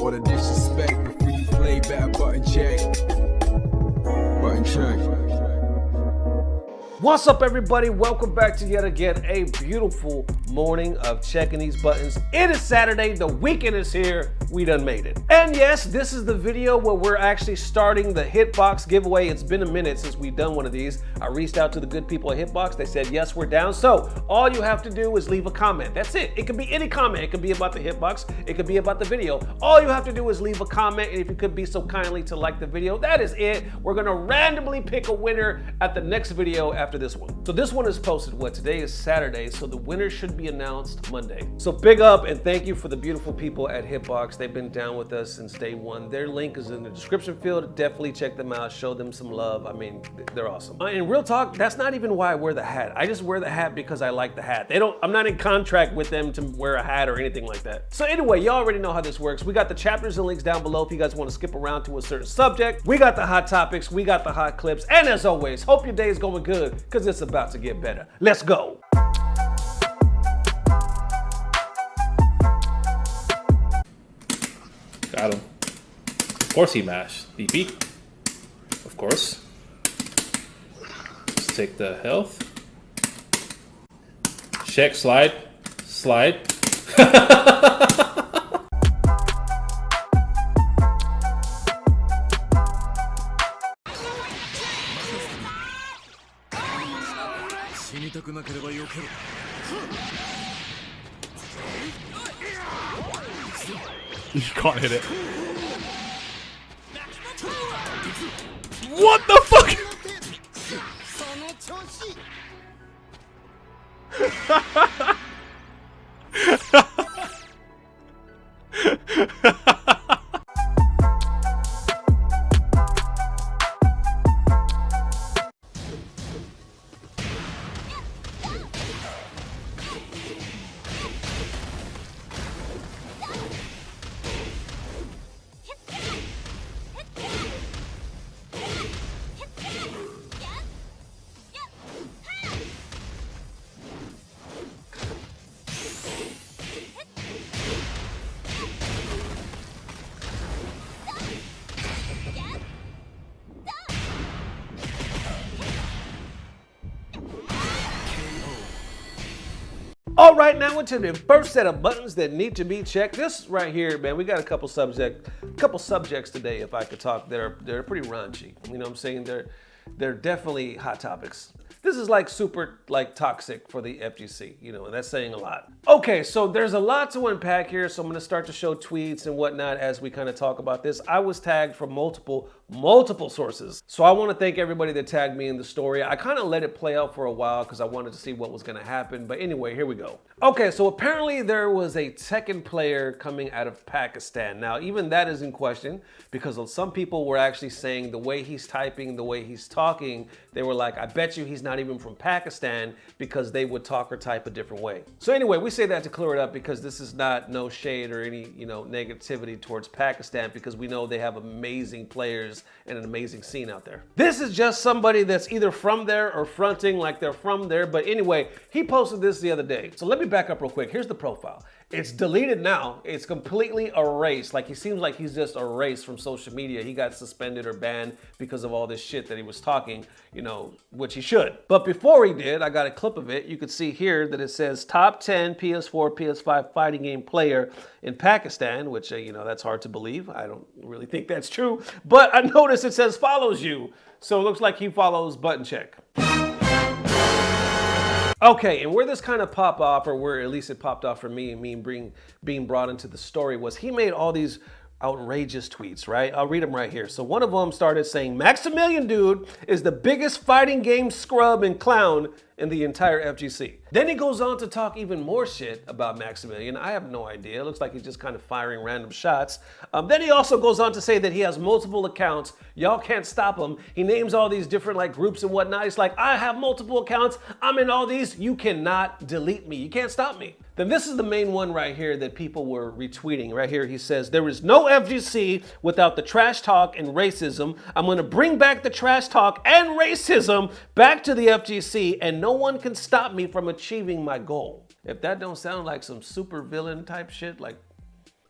All the disrespect before you play back, button check. Button check. What's up, everybody? Welcome back to yet again a beautiful morning of checking these buttons. It is Saturday, the weekend is here, we done made it. And yes, this is the video where we're actually starting the Hitbox giveaway. It's been a minute since we've done one of these. I reached out to the good people at Hitbox. They said, yes, we're down. So all you have to do is leave a comment. That's it. It can be any comment. It could be about the Hitbox. It could be about the video. All you have to do is leave a comment. And if you could be so kindly to like the video, that is it. We're gonna randomly pick a winner at the next video after this one. So this one is posted, today is Saturday, so the winner should be announced Monday. So big up and thank you for the beautiful people at Hitbox. They've been down with us since day one. Their link is in the description field. Definitely check them out, show them some love. I mean, they're awesome. In real talk, that's not even why I wear the hat. I just wear the hat because I like the hat. I'm not in contract with them to wear a hat or anything like that. So anyway, y'all already know how this works. We got the chapters and links down below if you guys want to skip around to a certain subject. We got the hot topics, we got the hot clips, and as always, hope your day is going good because it's about to get better. Let's go. Got him. Of course he mashed. DP. Of course. Let's take the health. Check, slide. Slide. You can't hit it. What the fuck? All right, now into the first set of buttons that need to be checked. This right here, man, we got a couple subjects today, if I could talk. They're pretty raunchy. You know what I'm saying? They're definitely hot topics. This is like super toxic for the FGC, you know, and that's saying a lot. Okay, so there's a lot to unpack here, so I'm gonna start to show tweets and whatnot as we kind of talk about this. I was tagged from multiple sources. So I want to thank everybody that tagged me in the story. I kind of let it play out for a while because I wanted to see what was going to happen. But anyway, here we go. Okay, so apparently there was a Tekken player coming out of Pakistan. Now, even that is in question because some people were actually saying the way he's typing, the way he's talking, they were like, I bet you he's not even from Pakistan because they would talk or type a different way. So anyway, we say that to clear it up because this is not no shade or any, negativity towards Pakistan because we know they have amazing players and an amazing scene out there. This is just somebody that's either from there or fronting like they're from there. But anyway, he posted this the other day. So let me back up real quick. Here's the profile. It's deleted now. It's completely erased. Like he seems like he's just erased from social media. He got suspended or banned because of all this shit that he was talking, which he should. But before he did, I got a clip of it. You could see here that it says top 10 PS4, PS5 fighting game player in Pakistan, which, that's hard to believe. I don't really think that's true. But I noticed it says follows you. So it looks like he follows button check. Okay, and where this kind of popped off, or where at least it popped off for me and being brought into the story, was he made all these outrageous tweets, right? I'll read them right here. So one of them started saying, Maximilian Dood is the biggest fighting game scrub and clown in the entire FGC. Then he goes on to talk even more shit about Maximilian. I have no idea. It looks like he's just kind of firing random shots. Then he also goes on to say that he has multiple accounts. Y'all can't stop him. He names all these different groups and whatnot. He's like, I have multiple accounts. I'm in all these. You cannot delete me. You can't stop me. Then this is the main one right here that people were retweeting. Right here, he says, there is no FGC without the trash talk and racism. I'm gonna bring back the trash talk and racism back to the FGC, and no one can stop me from achieving my goal. If that don't sound like some super villain type shit,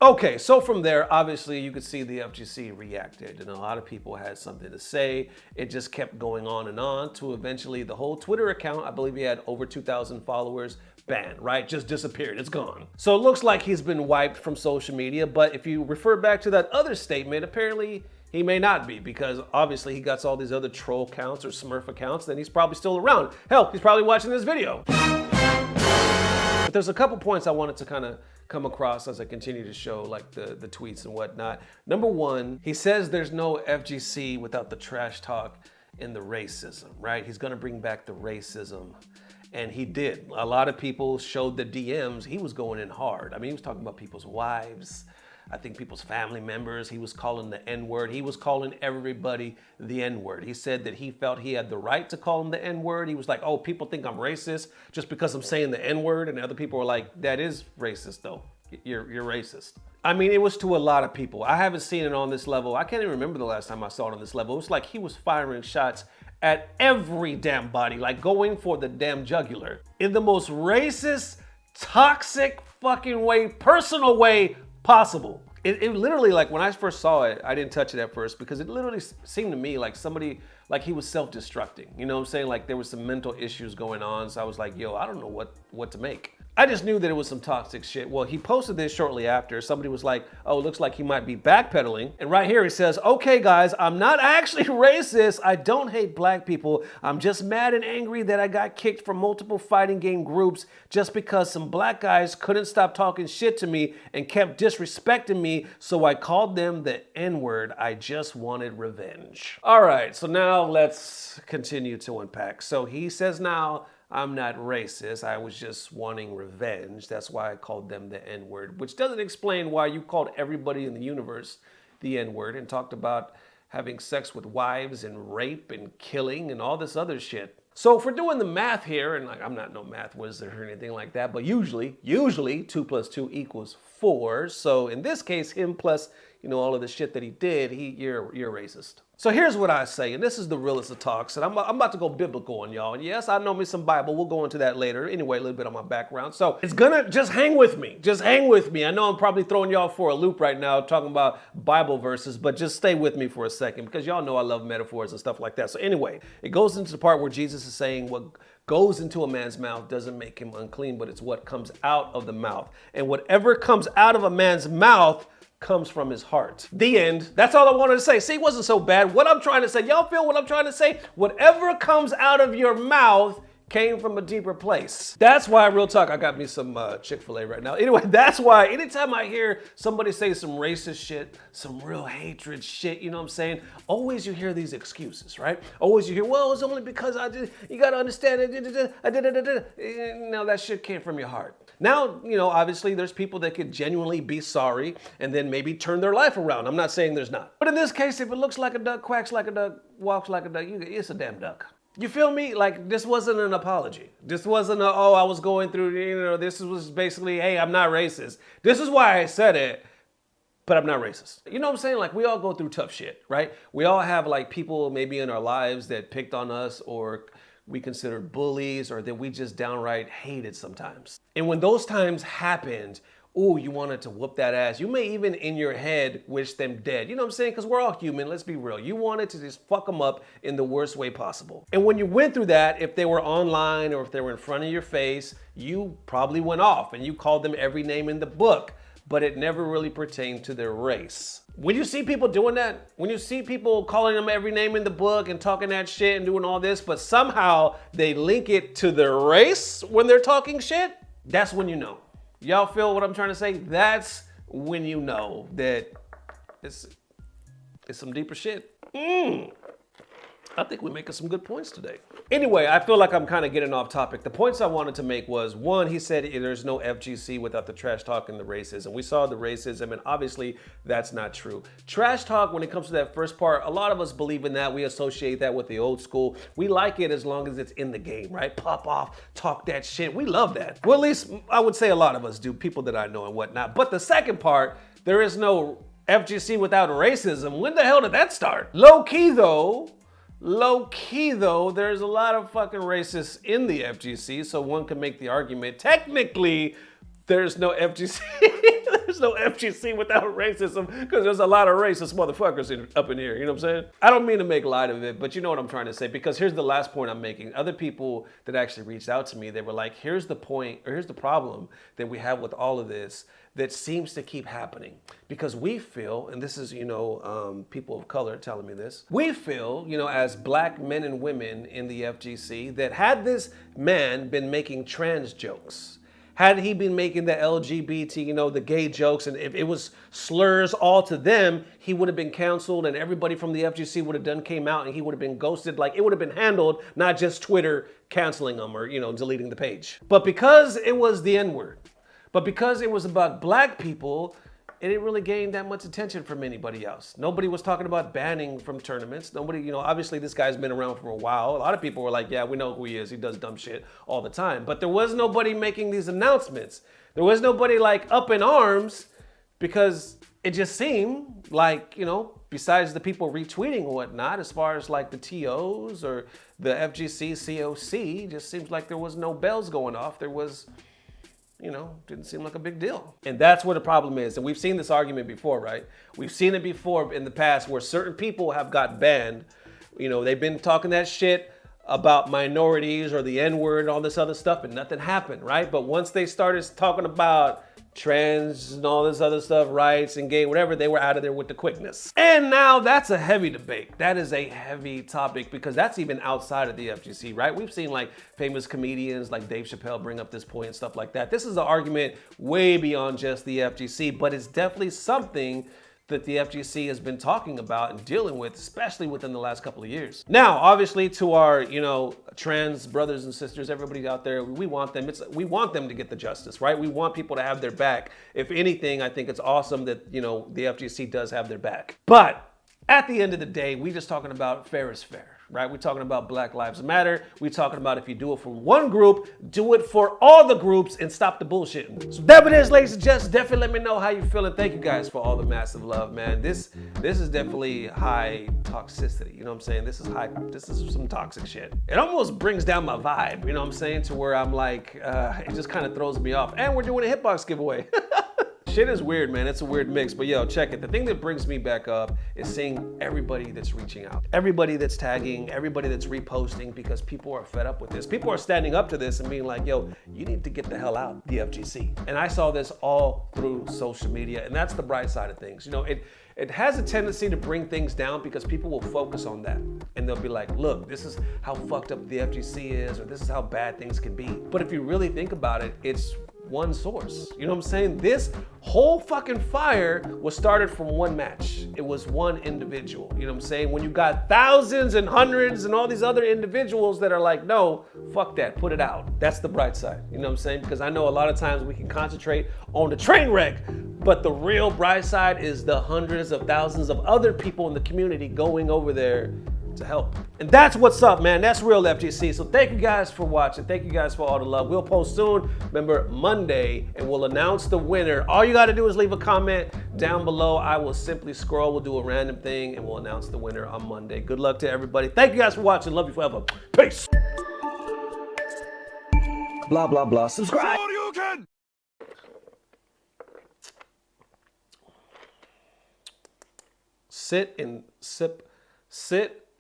Okay, so from there, obviously you could see the FGC reacted and a lot of people had something to say. It just kept going on and on to eventually the whole Twitter account, I believe he had over 2,000 followers, banned, right? Just disappeared, it's gone. So it looks like he's been wiped from social media, but if you refer back to that other statement, apparently he may not be, because obviously he got all these other troll accounts or Smurf accounts, then he's probably still around. Hell, he's probably watching this video. But there's a couple points I wanted to kind of come across as I continue to show like the tweets and whatnot. Number one, he says there's no FGC without the trash talk and the racism, right? He's gonna bring back the racism. And he did. A lot of people showed the DMs. He was going in hard. I mean, he was talking about people's wives, I think people's family members. He was calling the N-word. He was calling everybody the N-word. He said that he felt he had the right to call him the N-word. He was like, oh, people think I'm racist just because I'm saying the N-word. And other people were like, that is racist though. You're racist. I mean, it was to a lot of people. I haven't seen it on this level. I can't even remember the last time I saw it on this level. It was like he was firing shots at every damn body, like going for the damn jugular in the most racist, toxic fucking way, personal way possible. It literally, like when I first saw it, I didn't touch it at first because it literally seemed to me like somebody, like he was self-destructing. You know what I'm saying? Like there was some mental issues going on. So I was like, yo, I don't know what to make. I just knew that it was some toxic shit. Well, he posted this shortly after. Somebody was like, oh, it looks like he might be backpedaling. And right here he says, okay, guys, I'm not actually racist. I don't hate black people. I'm just mad and angry that I got kicked from multiple fighting game groups just because some black guys couldn't stop talking shit to me and kept disrespecting me. So I called them the N-word. I just wanted revenge. All right, so now let's continue to unpack. So he says now, I'm not racist, I was just wanting revenge. That's why I called them the N-word, which doesn't explain why you called everybody in the universe the N-word and talked about having sex with wives and rape and killing and all this other shit. So if we're doing the math here, and like I'm not no math wizard or anything like that, but usually 2 + 2 = 4. So in this case, him plus, you know, all of the shit that he did, you're racist. So here's what I say, and this is the realest of talks, and I'm about to go biblical on y'all. And yes, I know me some Bible. We'll go into that later. Anyway, a little bit on my background. So it's gonna, just hang with me. Just hang with me. I know I'm probably throwing y'all for a loop right now talking about Bible verses, but just stay with me for a second because y'all know I love metaphors and stuff like that. So anyway, it goes into the part where Jesus is saying what goes into a man's mouth doesn't make him unclean, but it's what comes out of the mouth. And whatever comes out of a man's mouth comes from his heart. The end. That's all I wanted to say. See, it wasn't so bad. What I'm trying to say, y'all feel what I'm trying to say? Whatever comes out of your mouth came from a deeper place. That's why, real talk, I got me some Chick-fil-A right now. Anyway, that's why anytime I hear somebody say some racist shit, some real hatred shit, you know what I'm saying? Always you hear these excuses, right? Always you hear, well, it's only because I did, you gotta understand it, I did. No, that shit came from your heart. Now, you know, obviously there's people that could genuinely be sorry and then maybe turn their life around. I'm not saying there's not. But in this case, if it looks like a duck, quacks like a duck, walks like a duck, it's a damn duck. You feel me? Like, this wasn't an apology. This wasn't a, oh, I was going through, you know, this was basically, hey, I'm not racist. This is why I said it, but I'm not racist. You know what I'm saying? Like, we all go through tough shit, right? We all have like people maybe in our lives that picked on us or we consider bullies or that we just downright hated sometimes. And when those times happened, ooh, you wanted to whoop that ass. You may even in your head wish them dead. You know what I'm saying? Because we're all human, let's be real. You wanted to just fuck them up in the worst way possible. And when you went through that, if they were online or if they were in front of your face, you probably went off and you called them every name in the book, but it never really pertained to their race. When you see people doing that, when you see people calling them every name in the book and talking that shit and doing all this, but somehow they link it to their race when they're talking shit, that's when you know. Y'all feel what I'm trying to say? That's when you know that it's some deeper shit. I think we're making some good points today. Anyway, I feel like I'm kind of getting off topic. The points I wanted to make was, one, he said there's no FGC without the trash talk and the racism. We saw the racism, and obviously that's not true. Trash talk, when it comes to that first part, a lot of us believe in that. We associate that with the old school. We like it as long as it's in the game, right? Pop off, talk that shit. We love that. Well, at least I would say a lot of us do, people that I know and whatnot. But the second part, there is no FGC without racism. When the hell did that start? Low key though, there's a lot of fucking racists in the FGC, so one can make the argument, technically, there's no FGC. There's no FGC without racism because there's a lot of racist motherfuckers up in here. You know what I'm saying? I don't mean to make light of it, but you know what I'm trying to say, because here's the last point I'm making. Other people that actually reached out to me, they were like, here's the point, or here's the problem that we have with all of this that seems to keep happening. Because we feel, and this is, people of color telling me this, we feel, as black men and women in the FGC, that had this man been making trans jokes, had he been making the LGBT, the gay jokes, and if it was slurs all to them, he would have been canceled and everybody from the FGC would have came out and he would have been ghosted. Like, it would have been handled, not just Twitter canceling him or, deleting the page. But because it was the N-word, but because it was about black people, it didn't really gain that much attention from anybody else. Nobody was talking about banning from tournaments. Nobody, obviously this guy's been around for a while. A lot of people were like, yeah, we know who he is. He does dumb shit all the time. But there was nobody making these announcements. There was nobody like up in arms, because it just seemed like, besides the people retweeting and whatnot, as far as like the TOs or the FGC COC, it just seems like there was no bells going off. There was, didn't seem like a big deal. And that's where the problem is. And we've seen this argument before, right? We've seen it before in the past where certain people have got banned. They've been talking that shit about minorities or the N-word and all this other stuff, and nothing happened, right? But once they started talking about trans and all this other stuff, rights and gay, whatever, they were out of there with the quickness. And now that's a heavy debate. That is a heavy topic, because that's even outside of the FGC, right? We've seen like famous comedians like Dave Chappelle bring up this point and stuff like that. This is an argument way beyond just the FGC, but it's definitely something that the FGC has been talking about and dealing with, especially within the last couple of years. Now, obviously, to our, trans brothers and sisters, everybody out there, we want them to get the justice, right? We want people to have their back. If anything, I think it's awesome that, the FGC does have their back. But at the end of the day, we just talking about fair is fair, right? We're talking about Black Lives Matter. We're talking about if you do it for one group, do it for all the groups and stop the bullshitting. So there it is, ladies and gents. Definitely let me know how you're feeling. Thank you guys for all the massive love, man. This is definitely high toxicity. You know what I'm saying? This is some toxic shit. It almost brings down my vibe, you know what I'm saying? To where I'm like, it just kind of throws me off. And we're doing a Hitbox giveaway. Shit is weird, man. It's a weird mix, but yo, check it. The thing that brings me back up is seeing everybody that's reaching out, everybody that's tagging, everybody that's reposting, because people are fed up with this. People are standing up to this and being like, yo, you need to get the hell out, the FGC. And I saw this all through social media, and that's the bright side of things. It has a tendency to bring things down because people will focus on that. And they'll be like, look, this is how fucked up the FGC is, or this is how bad things can be. But if you really think about it, it's one source. You know what I'm saying? This whole fucking fire was started from one match. It was one individual. You know what I'm saying? When you got thousands and hundreds and all these other individuals that are like, no, fuck that, put it out. That's the bright side. You know what I'm saying? Because I know a lot of times we can concentrate on the train wreck, but the real bright side is the hundreds of thousands of other people in the community going over there to help. And that's what's up, man. That's real FGC. So thank you guys for watching. Thank you guys for all the love. We'll post soon. Remember, Monday, and we'll announce the winner. All you got to do is leave a comment down below. I will simply scroll. We'll do a random thing, and we'll announce the winner on Monday. Good luck to everybody. Thank you guys for watching. Love you forever. Peace. Blah, blah, blah. Subscribe. Sit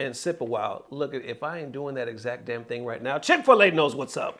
and sip a while. Look, if I ain't doing that exact damn thing right now, Chick-fil-A knows what's up.